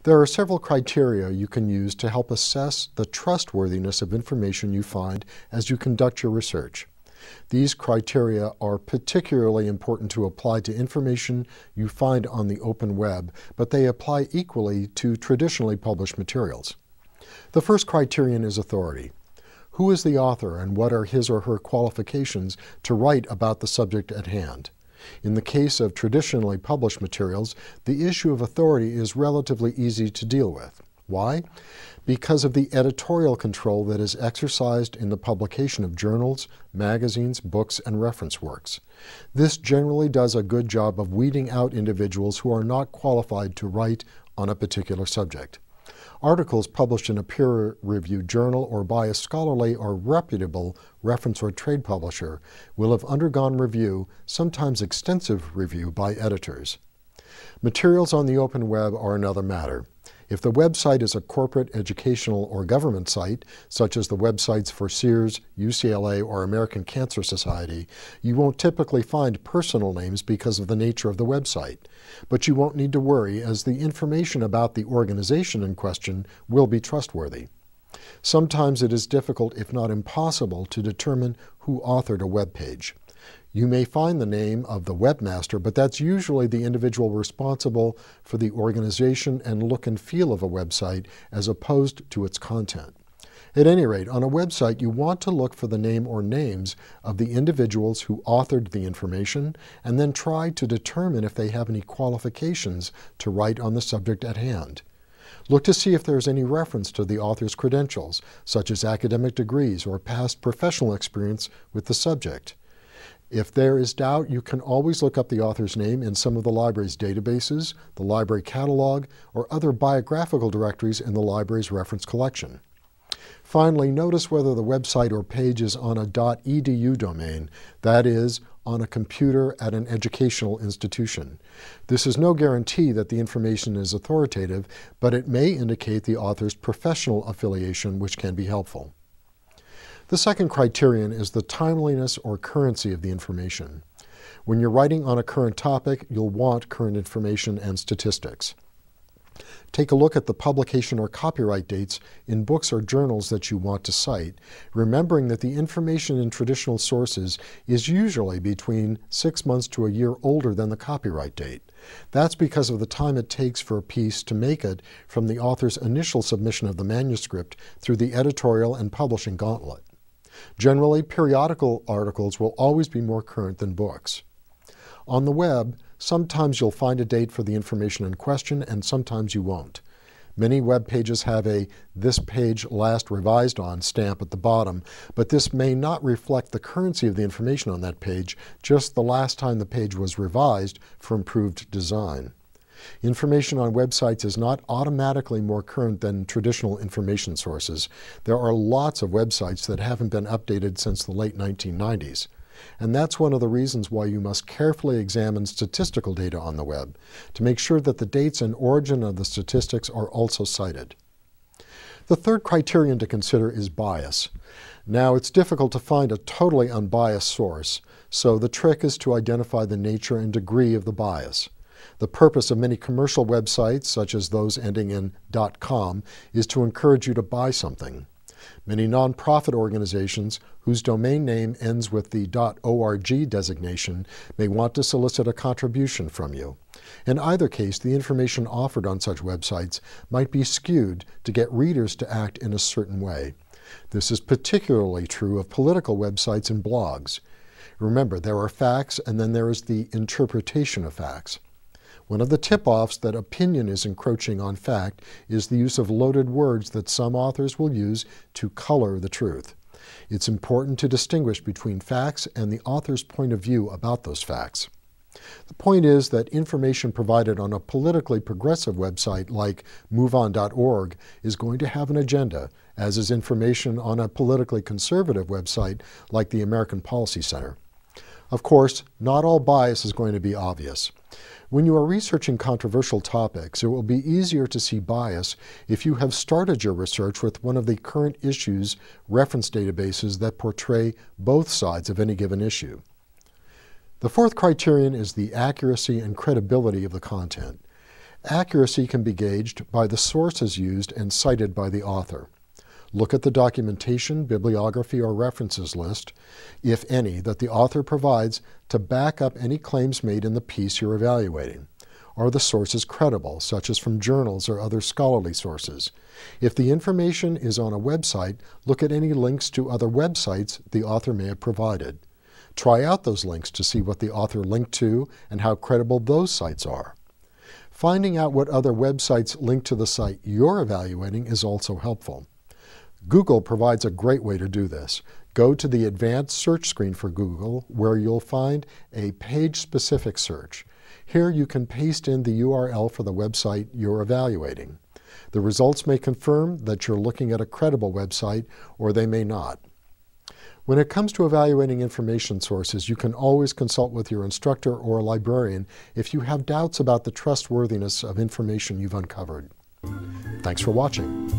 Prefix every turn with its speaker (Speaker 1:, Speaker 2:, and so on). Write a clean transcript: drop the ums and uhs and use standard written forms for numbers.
Speaker 1: There are several criteria you can use to help assess the trustworthiness of information you find as you conduct your research. These criteria are particularly important to apply to information you find on the open web, but they apply equally to traditionally published materials. The first criterion is authority. Who is the author and what are his or her qualifications to write about the subject at hand? In the case of traditionally published materials, the issue of authority is relatively easy to deal with. Why? Because of the editorial control that is exercised in the publication of journals, magazines, books, and reference works. This generally does a good job of weeding out individuals who are not qualified to write on a particular subject. Articles published in a peer-reviewed journal or by a scholarly or reputable reference or trade publisher will have undergone review, sometimes extensive review, by editors. Materials on the open web are another matter. If the website is a corporate, educational, or government site, such as the websites for Sears, UCLA, or American Cancer Society, you won't typically find personal names because of the nature of the website. But you won't need to worry, as the information about the organization in question will be trustworthy. Sometimes it is difficult, if not impossible, to determine who authored a web page. You may find the name of the webmaster, but that's usually the individual responsible for the organization and look and feel of a website as opposed to its content. At any rate, on a website, you want to look for the name or names of the individuals who authored the information and then try to determine if they have any qualifications to write on the subject at hand. Look to see if there is any reference to the author's credentials, such as academic degrees or past professional experience with the subject. If there is doubt, you can always look up the author's name in some of the library's databases, the library catalog, or other biographical directories in the library's reference collection. Finally, notice whether the website or page is on a .edu domain, that is, on a computer at an educational institution. This is no guarantee that the information is authoritative, but it may indicate the author's professional affiliation, which can be helpful. The second criterion is the timeliness or currency of the information. When you're writing on a current topic, you'll want current information and statistics. Take a look at the publication or copyright dates in books or journals that you want to cite, remembering that the information in traditional sources is usually between 6 months to a year older than the copyright date. That's because of the time it takes for a piece to make it from the author's initial submission of the manuscript through the editorial and publishing gauntlet. Generally, periodical articles will always be more current than books. On the web, sometimes you'll find a date for the information in question and sometimes you won't. Many web pages have a "this page last revised on" stamp at the bottom, but this may not reflect the currency of the information on that page, just the last time the page was revised for improved design. Information on websites is not automatically more current than traditional information sources. There are lots of websites that haven't been updated since the late 1990s. And that's one of the reasons why you must carefully examine statistical data on the web to make sure that the dates and origin of the statistics are also cited. The third criterion to consider is bias. Now, it's difficult to find a totally unbiased source, so the trick is to identify the nature and degree of the bias. The purpose of many commercial websites, such as those ending in .com, is to encourage you to buy something. Many nonprofit organizations whose domain name ends with the .org designation may want to solicit a contribution from you. In either case, the information offered on such websites might be skewed to get readers to act in a certain way. This is particularly true of political websites and blogs. Remember, there are facts and then there is the interpretation of facts. One of the tip-offs that opinion is encroaching on fact is the use of loaded words that some authors will use to color the truth. It's important to distinguish between facts and the author's point of view about those facts. The point is that information provided on a politically progressive website like MoveOn.org is going to have an agenda, as is information on a politically conservative website like the American Policy Center. Of course, not all bias is going to be obvious. When you are researching controversial topics, it will be easier to see bias if you have started your research with one of the current issues reference databases that portray both sides of any given issue. The fourth criterion is the accuracy and credibility of the content. Accuracy can be gauged by the sources used and cited by the author. Look at the documentation, bibliography, or references list, if any, that the author provides to back up any claims made in the piece you're evaluating. Are the sources credible, such as from journals or other scholarly sources? If the information is on a website, look at any links to other websites the author may have provided. Try out those links to see what the author linked to and how credible those sites are. Finding out what other websites link to the site you're evaluating is also helpful. Google provides a great way to do this. Go to the advanced search screen for Google, where you'll find a page-specific search. Here you can paste in the URL for the website you're evaluating. The results may confirm that you're looking at a credible website, or they may not. When it comes to evaluating information sources, you can always consult with your instructor or librarian if you have doubts about the trustworthiness of information you've uncovered. Thanks for watching.